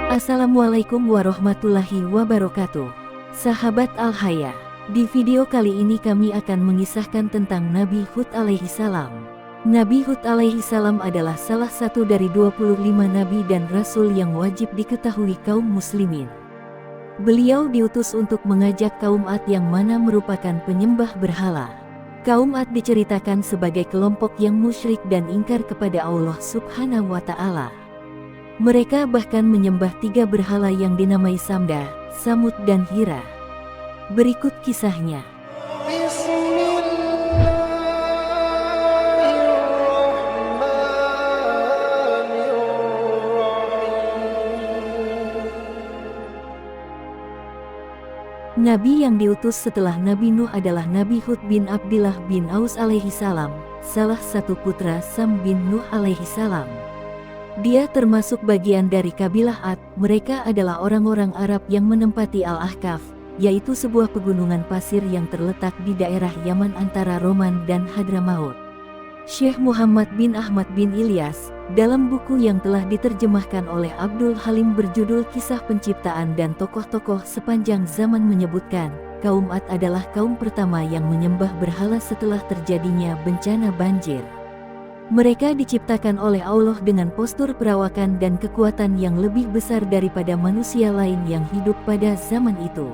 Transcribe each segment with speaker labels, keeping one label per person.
Speaker 1: Assalamualaikum warahmatullahi wabarakatuh. Sahabat Al-Haya, di video kali ini kami akan mengisahkan tentang Nabi Hud alaihi salam. Nabi Hud alaihi salam adalah salah satu dari 25 nabi dan rasul yang wajib diketahui kaum muslimin. Beliau diutus untuk mengajak kaum Ad yang mana merupakan penyembah berhala. Kaum Ad diceritakan sebagai kelompok yang musyrik dan ingkar kepada Allah Subhanahu wa Ta'ala. Mereka bahkan menyembah 3 berhala yang dinamai Samda, Samud dan Hira. Berikut kisahnya. Nabi yang diutus setelah Nabi Nuh adalah Nabi Hud bin Abdillah bin Aus alaihi salam, salah satu putra Sam bin Nuh alaihi salam. Dia termasuk bagian dari kabilah Ad. Mereka adalah orang-orang Arab yang menempati Al-Ahqaf, yaitu sebuah pegunungan pasir yang terletak di daerah Yaman antara Roman dan Hadramaut. Syekh Muhammad bin Ahmad bin Ilyas, dalam buku yang telah diterjemahkan oleh Abdul Halim berjudul Kisah Penciptaan dan Tokoh-Tokoh Sepanjang Zaman menyebutkan, kaum Ad adalah kaum pertama yang menyembah berhala setelah terjadinya bencana banjir. Mereka diciptakan oleh Allah dengan postur perawakan dan kekuatan yang lebih besar daripada manusia lain yang hidup pada zaman itu.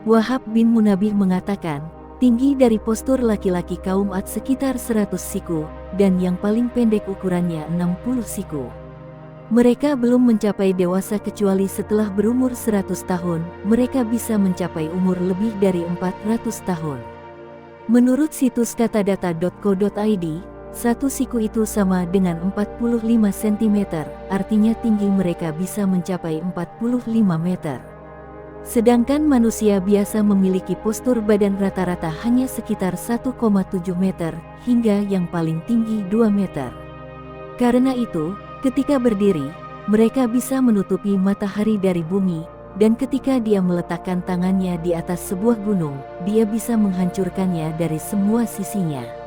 Speaker 1: Wahab bin Munabih mengatakan, tinggi dari postur laki-laki kaum Ad sekitar 100 siku, dan yang paling pendek ukurannya 60 siku. Mereka belum mencapai dewasa kecuali setelah berumur 100 tahun, mereka bisa mencapai umur lebih dari 400 tahun. Menurut situs katadata.co.id, 1 siku itu sama dengan 45 cm, artinya tinggi mereka bisa mencapai 45 meter. Sedangkan manusia biasa memiliki postur badan rata-rata hanya sekitar 1,7 meter, hingga yang paling tinggi 2 meter. Karena itu, ketika berdiri, mereka bisa menutupi matahari dari bumi, dan ketika dia meletakkan tangannya di atas sebuah gunung, dia bisa menghancurkannya dari semua sisinya.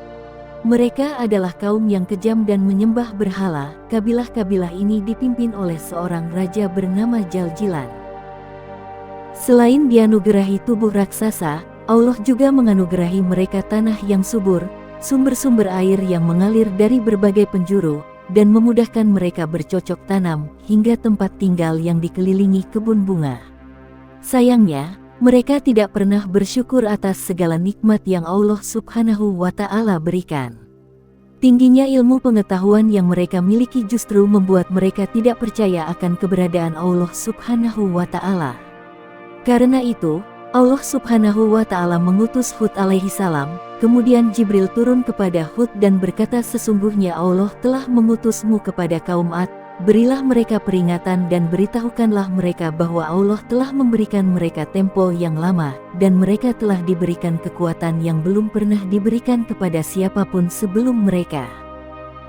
Speaker 1: Mereka adalah kaum yang kejam dan menyembah berhala. Kabilah-kabilah ini dipimpin oleh seorang raja bernama Jaljilan. Selain dianugerahi tubuh raksasa, Allah juga menganugerahi mereka tanah yang subur, sumber-sumber air yang mengalir dari berbagai penjuru, dan memudahkan mereka bercocok tanam, hingga tempat tinggal yang dikelilingi kebun bunga. Sayangnya, mereka tidak pernah bersyukur atas segala nikmat yang Allah Subhanahu wa Ta'ala berikan. Tingginya ilmu pengetahuan yang mereka miliki justru membuat mereka tidak percaya akan keberadaan Allah Subhanahu wa Ta'ala. Karena itu, Allah Subhanahu wa Ta'ala mengutus Hud alaihi salam, kemudian Jibril turun kepada Hud dan berkata, sesungguhnya Allah telah mengutusmu kepada kaum Ad. Berilah mereka peringatan dan beritahukanlah mereka bahwa Allah telah memberikan mereka tempo yang lama, dan mereka telah diberikan kekuatan yang belum pernah diberikan kepada siapapun sebelum mereka.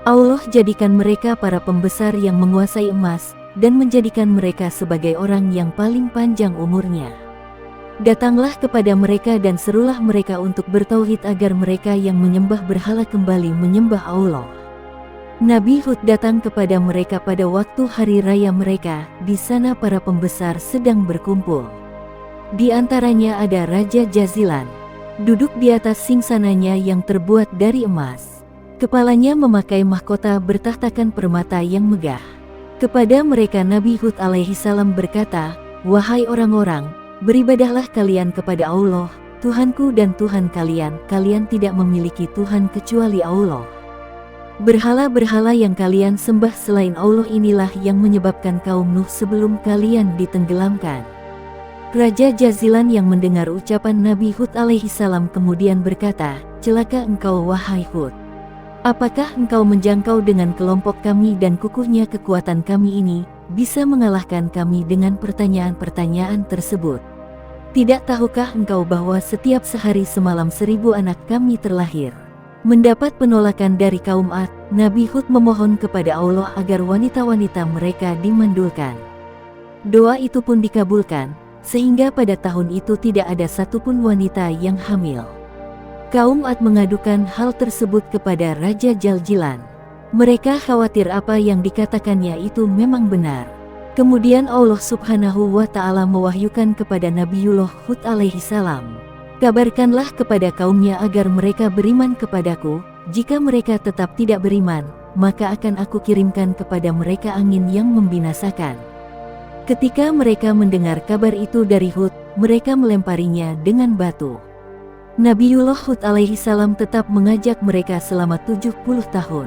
Speaker 1: Allah jadikan mereka para pembesar yang menguasai emas, dan menjadikan mereka sebagai orang yang paling panjang umurnya. Datanglah kepada mereka dan serulah mereka untuk bertauhid agar mereka yang menyembah berhala kembali menyembah Allah. Nabi Hud datang kepada mereka pada waktu hari raya mereka. Di sana para pembesar sedang berkumpul. Di antaranya ada Raja Jaljilan, duduk di atas singsananya yang terbuat dari emas. Kepalanya memakai mahkota bertahtakan permata yang megah. Kepada mereka Nabi Hud alaihi salam berkata, wahai orang-orang, beribadahlah kalian kepada Allah, Tuhanku dan Tuhan kalian. Kalian tidak memiliki Tuhan kecuali Allah. Berhala-berhala yang kalian sembah selain Allah inilah yang menyebabkan kaum Nuh sebelum kalian ditenggelamkan. Raja Jaljilan yang mendengar ucapan Nabi Hud alaihi salam kemudian berkata, celaka engkau wahai Hud. Apakah engkau menjangkau dengan kelompok kami dan kukuhnya kekuatan kami ini, bisa mengalahkan kami dengan pertanyaan-pertanyaan tersebut? Tidak tahukah engkau bahwa setiap sehari semalam 1000 anak kami terlahir? Mendapat penolakan dari kaum Ad, Nabi Hud memohon kepada Allah agar wanita-wanita mereka dimandulkan. Doa itu pun dikabulkan, sehingga pada tahun itu tidak ada satupun wanita yang hamil. Kaum Ad mengadukan hal tersebut kepada Raja Jaljilan. Mereka khawatir apa yang dikatakannya itu memang benar. Kemudian Allah Subhanahu wa Ta'ala mewahyukan kepada Nabiullah Hud alaihi salam, "Kabarkanlah kepada kaumnya agar mereka beriman kepadaku. Jika mereka tetap tidak beriman, maka akan aku kirimkan kepada mereka angin yang membinasakan." Ketika mereka mendengar kabar itu dari Hud, mereka melemparinya dengan batu. Nabiullah Hud alaihi salam tetap mengajak mereka selama 70 tahun.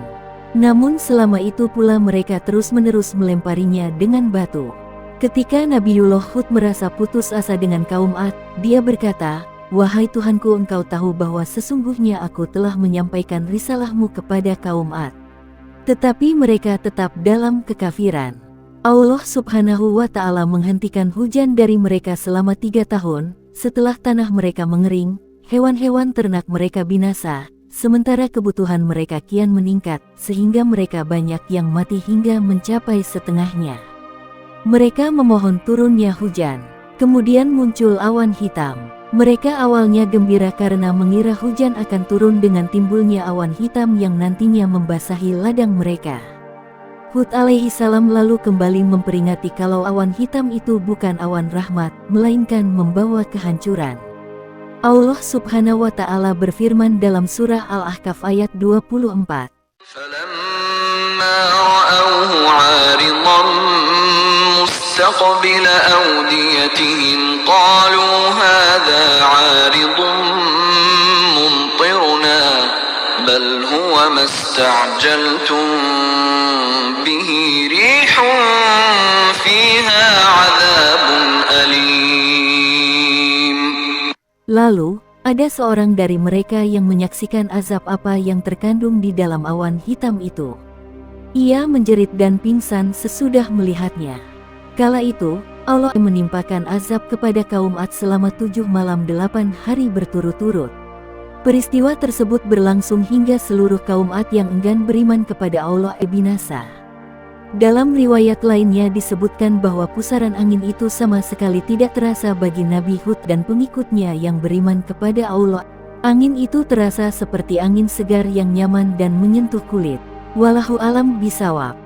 Speaker 1: Namun selama itu pula mereka terus-menerus melemparinya dengan batu. Ketika Nabiullah Hud merasa putus asa dengan kaum Ad, dia berkata, "Wahai Tuhanku, engkau tahu bahwa sesungguhnya aku telah menyampaikan risalahmu kepada kaum Ad." Tetapi mereka tetap dalam kekafiran. Allah Subhanahu wa Ta'ala menghentikan hujan dari mereka selama 3 tahun, setelah tanah mereka mengering, hewan-hewan ternak mereka binasa, sementara kebutuhan mereka kian meningkat, sehingga mereka banyak yang mati hingga mencapai setengahnya. Mereka memohon turunnya hujan. Kemudian muncul awan hitam. Mereka awalnya gembira karena mengira hujan akan turun dengan timbulnya awan hitam yang nantinya membasahi ladang mereka. Hud alaihi salam lalu kembali memperingati kalau awan hitam itu bukan awan rahmat, melainkan membawa kehancuran. Allah Subhanahu wa Ta'ala berfirman dalam surah Al-Ahqaf ayat 24.
Speaker 2: فَلَمَّا رَأَوْهُ عَارِضًا مُسْتَقْبِلَ أَوْدِيَتِهِمْ قَالُوا هَذَا عَارِضٌ مُمْطِرُنَا بَلْ هُوَ مَا اسْتَعْجَلْتُمْ بِهِ رِيحٌ فِيهَا عَذَابٌ أَلِيمٌ.
Speaker 1: Lalu, ada seorang dari mereka yang menyaksikan azab apa yang terkandung di dalam awan hitam itu. Ia menjerit dan pingsan sesudah melihatnya. Kala itu, Allah menimpakan azab kepada kaum Ad selama 7 malam 8 hari berturut-turut. Peristiwa tersebut berlangsung hingga seluruh kaum Ad yang enggan beriman kepada Allah binasa. Dalam riwayat lainnya disebutkan bahwa pusaran angin itu sama sekali tidak terasa bagi Nabi Hud dan pengikutnya yang beriman kepada Allah. Angin itu terasa seperti angin segar yang nyaman dan menyentuh kulit. Wallahu alam bisawab.